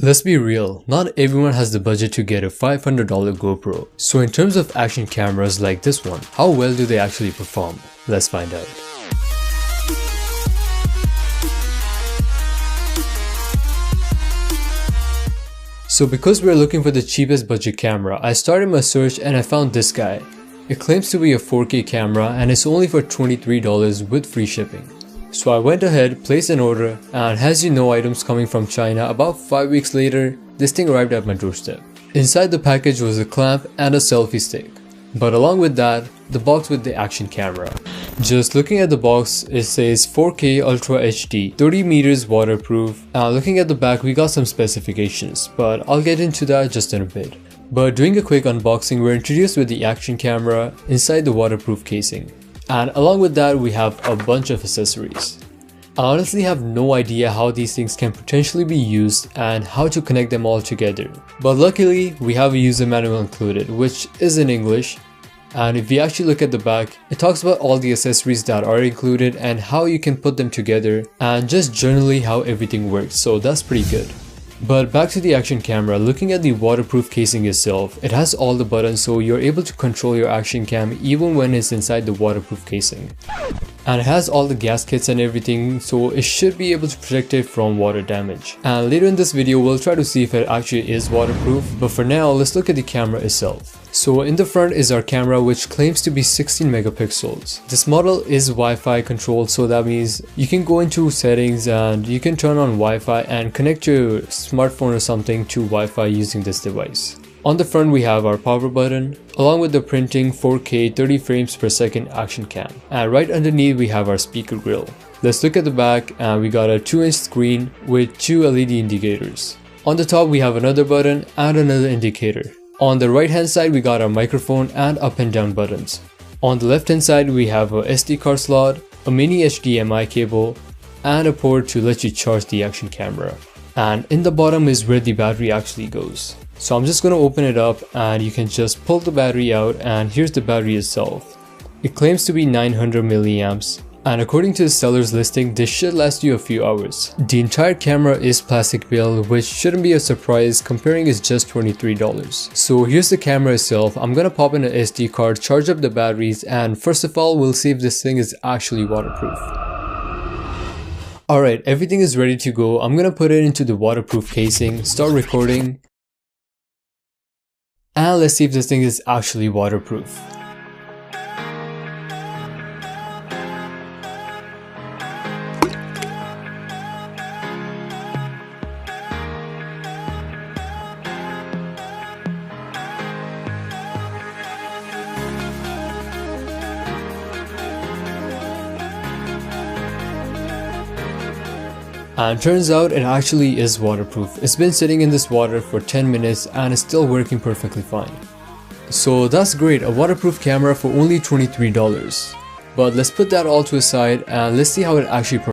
Let's be real, not everyone has the budget to get a $500 GoPro. So in terms of action cameras like this one, how well do they actually perform? Let's find out. So because we're looking for the cheapest budget camera, I started my search and I found this guy. It claims to be a 4K camera and it's only for $23 with free shipping. So I went ahead, placed an order, and has you know items coming from China. About 5 weeks later, this thing arrived at my doorstep. Inside the package was a clamp and a selfie stick. But along with that, the box with the action camera. Just looking at the box, it says 4K Ultra HD, 30 meters waterproof. Looking at the back, we got some specifications, but I'll get into that just in a bit. But doing a quick unboxing, we're introduced with the action camera inside the waterproof casing. And along with that, we have a bunch of accessories. I honestly have no idea how these things can potentially be used and how to connect them all together. But luckily, we have a user manual included, which is in English. And if you actually look at the back, it talks about all the accessories that are included and how you can put them together and just generally how everything works, so that's pretty good. But back to the action camera, looking at the waterproof casing itself, it has all the buttons so you're able to control your action cam even when it's inside the waterproof casing. And it has all the gaskets and everything, so it should be able to protect it from water damage. And later in this video, we'll try to see if it actually is waterproof, but for now, let's look at the camera itself. So in the front is our camera, which claims to be 16 megapixels. This model is Wi-Fi controlled, so that means you can go into settings and you can turn on Wi-Fi and connect your smartphone or something to Wi-Fi using this device. On the front we have our power button along with the printing 4K 30 frames per second action cam. And right underneath we have our speaker grill. Let's look at the back and we got a 2-inch screen with 2 LED indicators. On the top we have another button and another indicator. On the right hand side we got our microphone and up and down buttons. On the left hand side we have a SD card slot, a mini HDMI cable, and a port to let you charge the action camera. And in the bottom is where the battery actually goes. So I'm just going to open it up and you can just pull the battery out, and here's the battery itself. It claims to be 900 milliamps. And according to the seller's listing, this should last you a few hours. The entire camera is plastic build, which shouldn't be a surprise comparing it's just $23. So here's the camera itself. I'm gonna pop in an SD card, charge up the batteries, and first of all, we'll see if this thing is actually waterproof. Alright, everything is ready to go. I'm gonna put it into the waterproof casing, start recording, and let's see if this thing is actually waterproof. And turns out it actually is waterproof. It's been sitting in this water for 10 minutes and it's still working perfectly fine. So that's great, a waterproof camera for only $23. But let's put that all to a side and let's see how it actually performs.